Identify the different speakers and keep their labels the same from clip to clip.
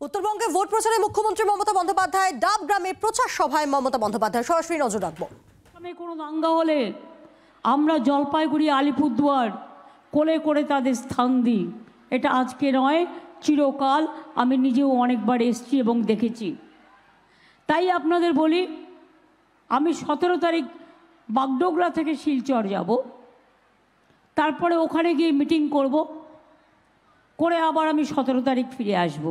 Speaker 1: উত্তরবঙ্গে ভোট প্রচারে মুখ্যমন্ত্রী মমতা বন্দ্যোপাধ্যায় ডাব গ্রামে প্রচার সভায় মমতা বন্দ্যোপাধ্যায় সরাসরি নজর রাখবো।
Speaker 2: কোনো দাঙ্গা হলে আমরা জলপাইগুড়ি আলিপুরদুয়ার কোলে করে তাদের স্থান দিই। এটা আজকে নয়, চিরকাল আমি নিজেও অনেকবার এসেছি এবং দেখেছি। তাই আপনাদের বলি, আমি 17 তারিখ বাগডোগরা থেকে শিলচর যাব, তারপরে ওখানে গিয়ে মিটিং করব, করে আবার আমি 17 তারিখ ফিরে আসব।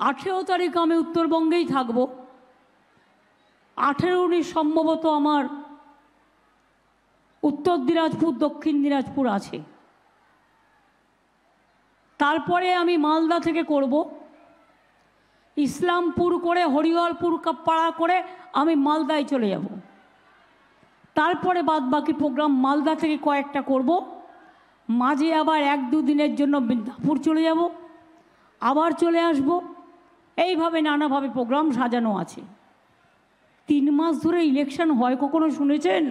Speaker 2: 18 তারিখ আমি উত্তরবঙ্গেই থাকব। 18-19 সম্ভবত আমার উত্তর দিনাজপুর দক্ষিণ দিনাজপুর আছে। তারপরে আমি মালদা থেকে করব, ইসলামপুর করে হরিহরপুর পাড়া করে আমি মালদায় চলে যাব। তারপরে বাদ বাকি প্রোগ্রাম মালদা থেকে কয়েকটা করব, মাঝে আবার 1-2 দিনের জন্য মিদনাপুর চলে যাব, আবার চলে আসব। এইভাবে নানাভাবে প্রোগ্রাম সাজানো আছে। 3 মাস ধরে ইলেকশন হয় কখনো শুনেছেন?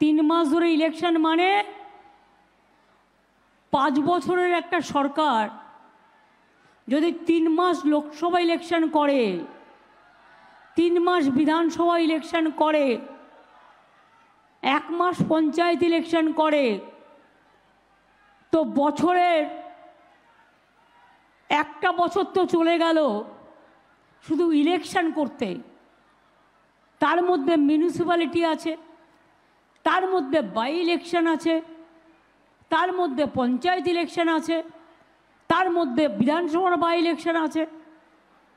Speaker 2: 3 মাস ধরে ইলেকশন মানে 5 বছরের একটা সরকার যদি 3 মাস লোকসভা ইলেকশন করে, 3 মাস বিধানসভা ইলেকশন করে, 1 মাস পঞ্চায়েত ইলেকশন করে, তো বছরের একটা বছর তো চলে গেল শুধু ইলেকশন করতে। তার মধ্যে মিউনিসিপ্যালিটি আছে, তার মধ্যে বাই ইলেকশন আছে, তার মধ্যে পঞ্চায়েত ইলেকশন আছে, তার মধ্যে বিধানসভার বাই ইলেকশন আছে।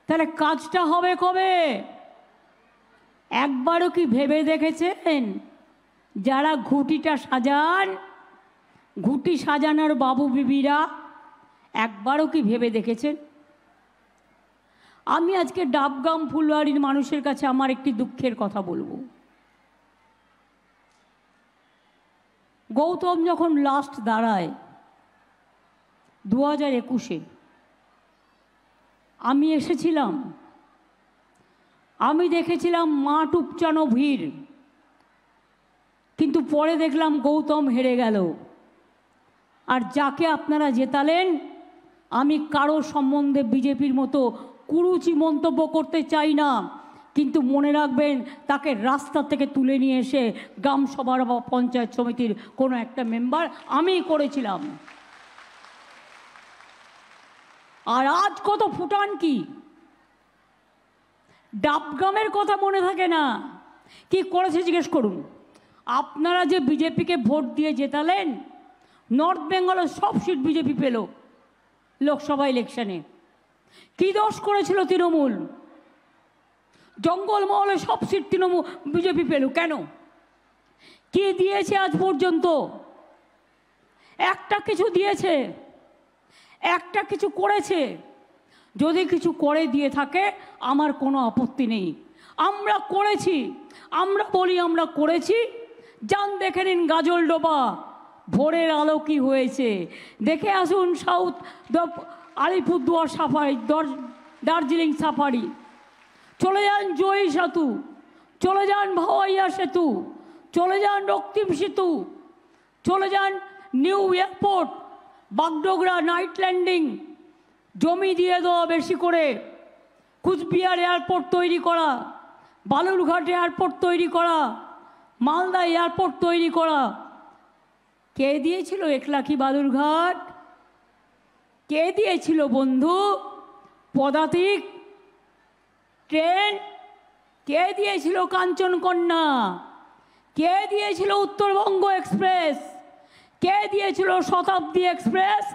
Speaker 2: তাহলে কাজটা হবে কবে? একবারও কি ভেবে দেখেছেন যারা ঘুঁটিটা সাজান, ঘুঁটি সাজানোর বাবু বিবিরা একবারও কি ভেবে দেখেছেন? আমি আজকে ডাবগ্রাম ফুলবাড়ির মানুষের কাছে আমার একটি দুঃখের কথা বলবো। গৌতম যখন লাস্ট দাঁড়ায় 2021-এ, আমি এসেছিলাম, আমি দেখেছিলাম মাঠ উপচানো ভিড়, কিন্তু পরে দেখলাম গৌতম হেরে গেল। আর যাকে আপনারা জেতালেন, আমি কারো সম্বন্ধে বিজেপির মতো কুরুচি মন্তব্য করতে চাই না, কিন্তু মনে রাখবেন তাকে রাস্তা থেকে তুলে নিয়ে এসে গ্রাম সভার বা পঞ্চায়েত সমিতির কোনো একটা মেম্বার আমিই করেছিলাম। আর আজ কত ফুটান কি ডাবগ্রামের কথা মনে থাকে না? কি করেছে জিজ্ঞেস করুন। আপনারা যে বিজেপিকে ভোট দিয়ে জেতালেন, নর্থ বেঙ্গলের সব সিট বিজেপি পেল লোকসভা ইলেকশনে। কি দোষ করেছিল তৃণমূল? জঙ্গলমহলে সব সিট তৃণমূল বিজেপি পেল কেন? কি দিয়েছে আজ পর্যন্ত? একটা কিছু দিয়েছে? একটা কিছু করেছে? যদি কিছু করে দিয়ে থাকে আমার কোনো আপত্তি নেই। আমরা করেছি, আমরা বলি আমরা করেছি। যান দেখে নিন গাজলডোবা ভোরের আলো কি হয়েছে, দেখে আসুন south Alipurduar safari, Darjeeling safari, চলে যান জয়ী সেতু, চলে যান ভাওয়াইয়া সেতু, চলে যান রক্তিম সেতু, চলে যান new airport, Bagdogra night landing, জমি দিয়ে দেওয়া বেশি করে, কুচবিহার এয়ারপোর্ট তৈরি করা, বালুরঘাট এয়ারপোর্ট তৈরি করা, মালদা এয়ারপোর্ট তৈরি করা। কে দিয়েছিল 1 লাখি বালুরঘাট? কে দিয়েছিল বন্ধু পদাতিক ট্রেন? কে দিয়েছিল কাঞ্চনকন্যা? কে দিয়েছিল উত্তরবঙ্গ এক্সপ্রেস? কে দিয়েছিল শতাব্দী এক্সপ্রেস?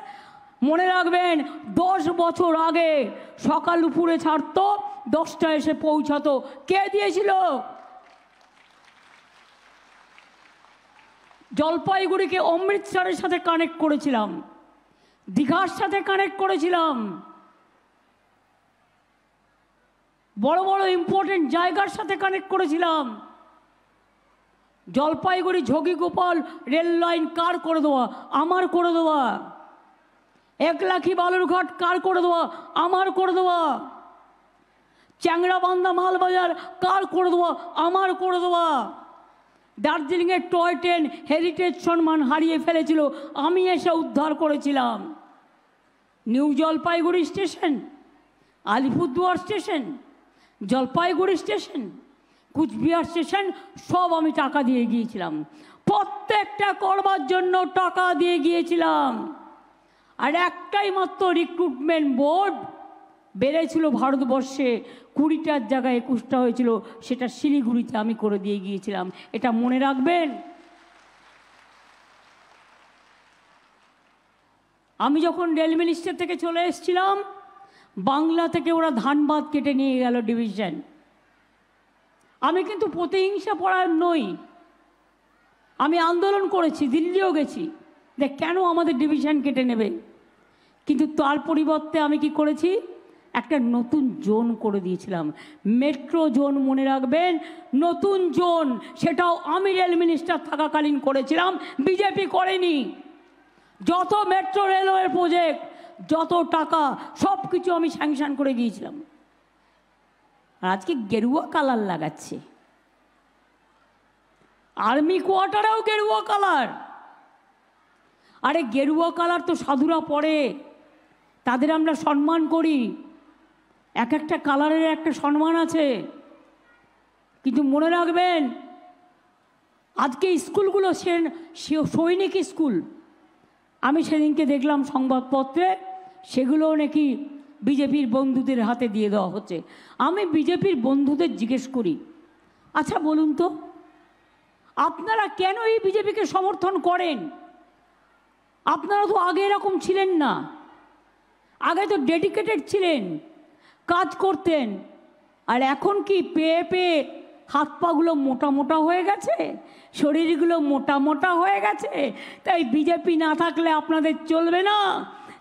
Speaker 2: মনে রাখবেন 10 বছর আগে সকাল দুপুরে ছাড়তো, 10টায় এসে পৌঁছাতো। কে দিয়েছিল? জলপাইগুড়িকে অমৃতসরের সাথে কানেক্ট করেছিলাম, দীঘার সাথে কানেক্ট করেছিলাম, বড় বড় ইম্পর্টেন্ট জায়গার সাথে কানেক্ট করেছিলাম। জলপাইগুড়ি ঝগিগোপাল রেল লাইন কার করে দেওয়া? আমার করে দেওয়া। 1 লাখি বালুরঘাট কার করে দেওয়া? আমার করে দেওয়া। চ্যাংড়াবান্ধা মালবাজার কার করে দেওয়া? আমার করে দেওয়া। দার্জিলিংয়ের টয় ট্রেন হেরিটেজ সম্মান হারিয়ে ফেলেছিল, আমি এসে উদ্ধার করেছিলাম। New Jalpaiguri station, Alipurduar station, Jalpaiguri station, Cooch Behar station, সব আমি টাকা দিয়ে গিয়েছিলাম। প্রত্যেকটা করবার জন্য টাকা দিয়ে গিয়েছিলাম। আর একটাই মাত্র রিক্রুটমেন্ট বোর্ড বেড়েছিল ভারতবর্ষে, 20টার জায়গায় 21টা হয়েছিল, সেটা শিলিগুড়িতে আমি করে দিয়ে গিয়েছিলাম। এটা মনে রাখবেন। আমি যখন রেল মিনিস্টার থেকে চলে এসেছিলাম, বাংলা থেকে ওরা ধানবাদ কেটে নিয়ে গেল ডিভিশন। আমি কিন্তু প্রতিহিংসা পরায়ণ নই, আমি আন্দোলন করেছি, দিল্লিও গেছি যে কেন আমাদের ডিভিশন কেটে নেবে। কিন্তু তার পরিবর্তে আমি কি করেছি, একটা নতুন জোন করে দিয়েছিলাম, মেট্রো জোন। মনে রাখবেন, নতুন জোন, সেটাও আমি রেল মিনিস্টার থাকাকালীন করেছিলাম, বিজেপি করেনি। যত মেট্রো রেলওয়ের প্রজেক্ট, যত টাকা, সব কিছু আমি স্যাংশন করে দিয়েছিলাম। আর আজকে গেরুয়া কালার লাগাচ্ছে, আর্মি কোয়ার্টারেও গেরুয়া কালার। আরে গেরুয়া কালার তো সাধুরা পরে, তাদের আমরা সম্মান করি, এক একটা কালারের একটা সম্মান আছে। কিন্তু মনে রাখবেন, আজকে স্কুলগুলো সৈনিক স্কুল, আমি সেদিনকে দেখলাম সংবাদপত্রে, সেগুলো নাকি বিজেপির বন্ধুদের হাতে দিয়ে দেওয়া হচ্ছে। আমি বিজেপির বন্ধুদের জিজ্ঞেস করি, আচ্ছা বলুন তো, আপনারা কেন এই বিজেপিকে সমর্থন করেন? আপনারা তো আগে এরকম ছিলেন না, আগে তো ডেডিকেটেড ছিলেন, কাজ করতেন। আর এখন কি পেয়ে পেয়ে হাত পাগুলো মোটা মোটা হয়ে গেছে, শরীরগুলো মোটা মোটা হয়ে গেছে, তাই বিজেপি না থাকলে আপনাদের চলবে না।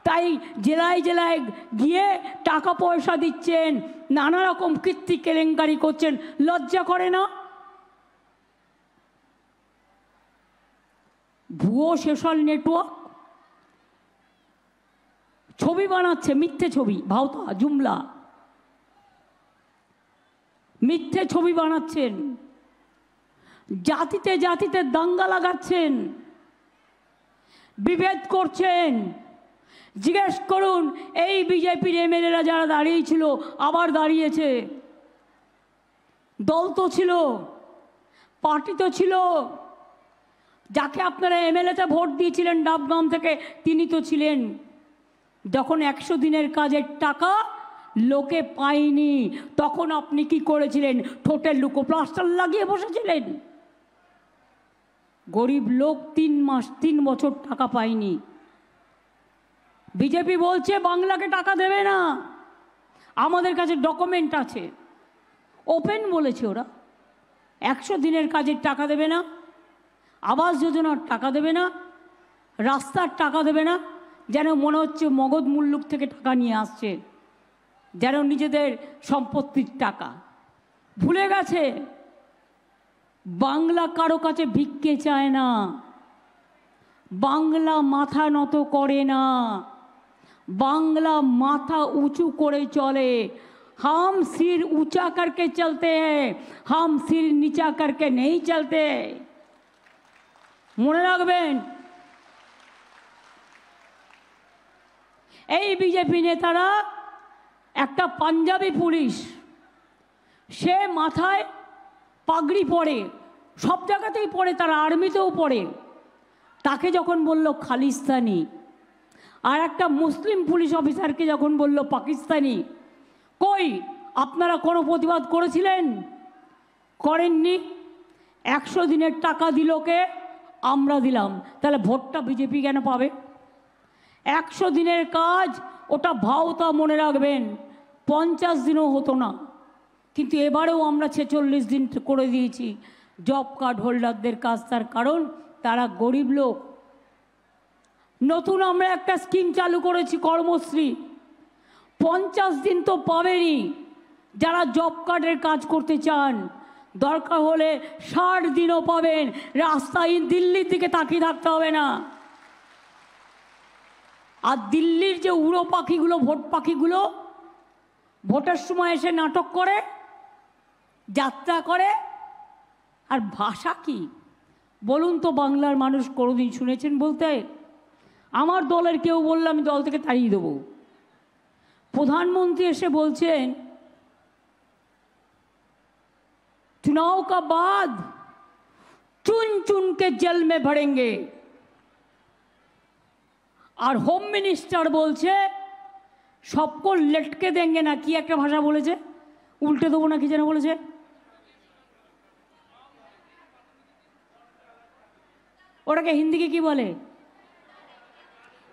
Speaker 2: তাই জেলায় জেলায় গিয়ে টাকা পয়সা দিচ্ছেন, নানা রকম কীর্তি কেলেঙ্কারি করছেন, লজ্জা করে না? ভুয়ো সোশ্যাল নেটওয়ার্ক ছবি বানাচ্ছে, মিথ্যে ছবি, ভাওতা জুমলা, মিথ্যে ছবি বানাচ্ছেন, জাতিতে জাতিতে দাঙ্গা লাগাচ্ছেন, বিভেদ করছেন। জিজ্ঞেস করুন, এই বিজেপির এমএলএরা যারা দাঁড়িয়েছিল, আবার দাঁড়িয়েছে। দল তো ছিল, পার্টি তো ছিল, যাকে আপনারা এমএলএতে ভোট দিয়েছিলেন ডাবগ্রাম থেকে, তিনি তো ছিলেন। যখন 100 দিনের কাজের টাকা লোকে পায়নি, তখন আপনি কি করেছিলেন? ঠোঁটের লুকো প্লাস্টার লাগিয়ে বসেছিলেন। গরিব লোক 3 বছর টাকা পায়নি। বিজেপি বলছে বাংলাকে টাকা দেবে না, আমাদের কাছে ডকুমেন্ট আছে, ওপেন বলেছে ওরা। 100 দিনের কাজের টাকা দেবে না, আবাস যোজনার টাকা দেবে না, রাস্তার টাকা দেবে না, যেন মনে হচ্ছে মগধ মুল্লুক থেকে টাকা নিয়ে আসছে, যেন নিজেদের সম্পত্তির টাকা। ভুলে গেছে বাংলা কারো কাছে ভিক্ষে চায় না, বাংলা মাথা নত করে না, বাংলা মাথা উঁচু করে চলে। हम सिर ऊंचा करके चलते हैं, हम सिर नीचा करके नहीं चलते। মনে রাখবেন, এই বিজেপি নেতারা, একটা পাঞ্জাবি পুলিশ, সে মাথায় পাগড়ি পরে, সব জায়গাতেই পরে, তারা আর্মিতেও পরে, তাকে যখন বলল খালিস্তানি, আর একটা মুসলিম পুলিশ অফিসারকে যখন বলল পাকিস্তানি, কই আপনারা কোনো প্রতিবাদ করেছিলেন? করেননি। 100 দিনের টাকা দিল কে? আমরা দিলাম। তাহলে ভোটটা বিজেপি কেন পাবে? 100 দিনের কাজ, ওটা ভাওতা, মনে রাখবেন, 50 দিনও হতো না। কিন্তু এবারেও আমরা 46 দিন করে দিয়েছি জব কার্ড হোল্ডারদের কাজ। তার কারণ তারা গরিব লোক। নতুন আমরা একটা স্কিম চালু করেছি, কর্মশ্রী। 50 দিন তো পাবেনই যারা জব কার্ডের কাজ করতে চান, দরকার হলে 60 দিনও পাবেন। রাস্তায় দিল্লির দিকে তাকিয়ে থাকতে হবে না। আর দিল্লির যে উড়ো পাখিগুলো, ভোট পাখিগুলো, ভোটের সময় এসে নাটক করে, যাত্রা করে, আর ভাষা কি বলুন তো? বাংলার মানুষ কোনোদিন শুনেছেন বলতে? আমার দলের কেউ বললে আমি দল থেকে তাড়িয়ে দেবো। प्रधानमंत्री एसे बोलছেন चुनाव का बाद चुन चुन के जेल में भरेंगे और होम मिनिस्टर बोलছে सबको लटके देंगे ना कि एक भाषा बोलेছে उल्टे देবো ना कि যেন বলেছে ওটাকে हिंदी के की बोले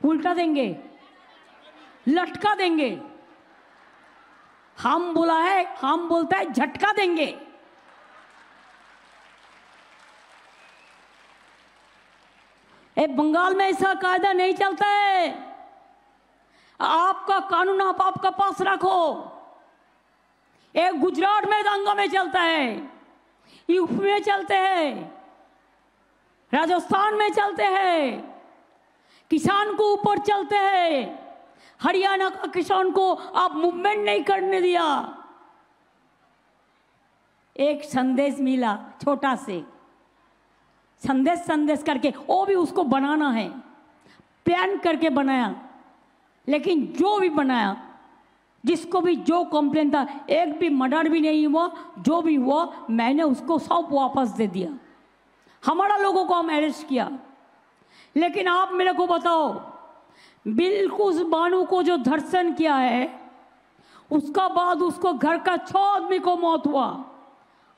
Speaker 2: उल्टा देंगे लटका देंगे हम बोलता है झटका देंगे बंगाल में ऐसा कायदा नहीं चलता है आपका कानून आप आपका पास रखो गुजरात में दंगा में चलता है यूपी में चलते हैं राजस्थान में चलते हैं किसान को ऊपर चलते हैं हरियाणा का किसान को आप मूवमेंट नहीं करने दिया एक संदेश मिला छोटा से संदेश करके वो भी उसको बनाना है प्लान करके बनाया लेकिन जो भी बनाया जिसको भी जो कंप्लेन था एक भी मर्डर भी नहीं हुआ जो भी हुआ मैंने उसको सब वापस दे दिया हमारा लोगों को हम अरेस्ट किया लेकिन आप मेरे को बताओ बिल्कुल बानू को जो धर्षण किया है उसका बाद उसको घर का 6 आदमी को मौत हुआ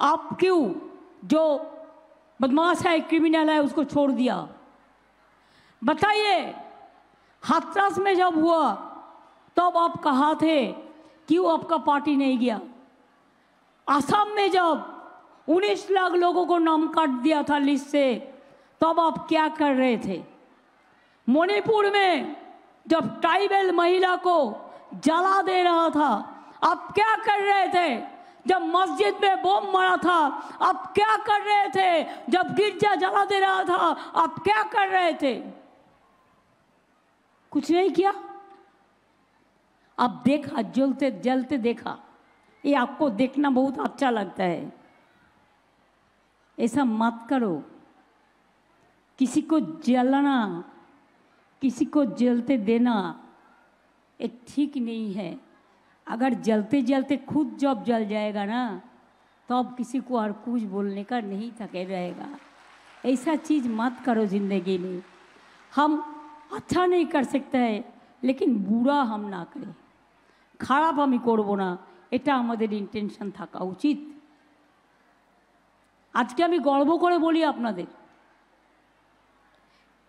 Speaker 2: आप क्यों जो बदमाश है क्रिमिनल है उसको छोड़ दिया बताइए हाथरस में जब हुआ तब आप कहाँ थे क्यों आपका पार्टी नहीं गया असम में जब 19 लाख लोगों को नाम काट दिया था लिस्ट से तब आप क्या कर रहे थे मणिपुर में जब ट्राइबल महिला को जला दे रहा था आप क्या कर रहे थे जब मस्जिद में बम मारा था आप क्या कर रहे थे जब गिरजा जला दे रहा था आप क्या कर रहे थे कुछ नहीं किया अब देखा जलते जलते देखा ये आपको देखना बहुत अच्छा लगता है ऐसा मत करो किसी को जलाना किसी को जलते देना ये ठीक नहीं है अगर जलते जलते खुद जब जल जाएगा ना तो अब किसी को और कुछ बोलने का नहीं थके रहेगा ऐसा चीज़ मत करो ज़िंदगी में हम अच्छा नहीं कर सकते हैं लेकिन बुरा हम ना करें খারাপ আমি করব না এটা আমাদের ইন্টেনশন থাকা উচিত আজকে আমি গর্ব করে বলি আপনাদের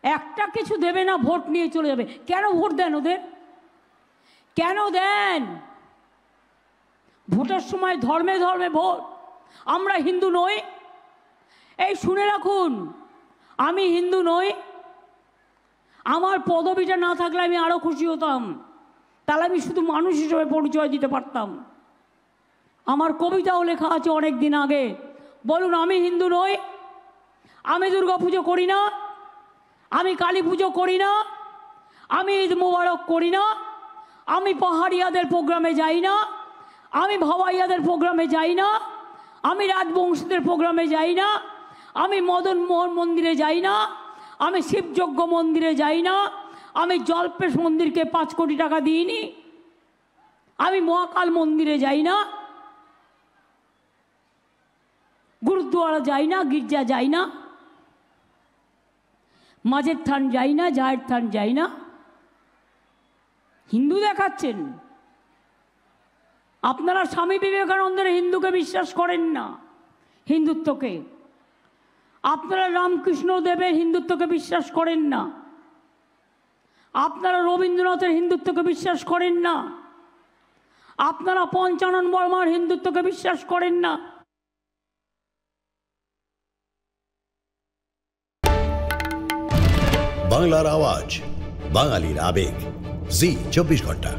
Speaker 2: একটা কিছু দেবে না ভোট নিয়ে চলে যাবে কেন ভোট দেন ওদের কেন দেন ভোটের সময় ধর্মে ধর্মে ভোট আমরা হিন্দু নই এই শুনে রাখুন আমি হিন্দু নই আমার পদবিটা না থাকলে আমি আরো খুশি হতাম তাহলে আমি শুধু মানুষ হিসেবে পরিচয় দিতে পারতাম আমার কবিতাও লেখা আছে অনেক দিন আগে বলুন আমি হিন্দু নই আমি দুর্গা পুজো করি না আমি কালী পুজো করি না আমি ঈদ মোবারক করি না আমি পাহাড়িয়াদের প্রোগ্রামে যাই না আমি ভাওয়াইয়াদের প্রোগ্রামে যাই না আমি রাজবংশীদের প্রোগ্রামে যাই না আমি মদন মোহন মন্দিরে যাই না আমি শিবযজ্ঞ মন্দিরে যাই না আমি জলপেশ মন্দিরকে 5 কোটি টাকা দিইনি আমি মহাকাল মন্দিরে যাই না গুরুদ্বারা যাই না গির্জা যাই না মাঝের থান যাই না জায়ের থান যাই না হিন্দু দেখাচ্ছেন আপনারা স্বামী বিবেকানন্দের হিন্দুকে বিশ্বাস করেন না হিন্দুত্বকে আপনারা রামকৃষ্ণ দেবের হিন্দুত্বকে বিশ্বাস করেন না আপনারা রবীন্দ্রনাথের হিন্দুত্বকে বিশ্বাস করেন না আপনারা পঞ্চানন বর্মার হিন্দুত্বকে বিশ্বাস করেন না
Speaker 3: বাংলার আওয়াজ বাঙালির আবেগ জি 24 ঘন্টা।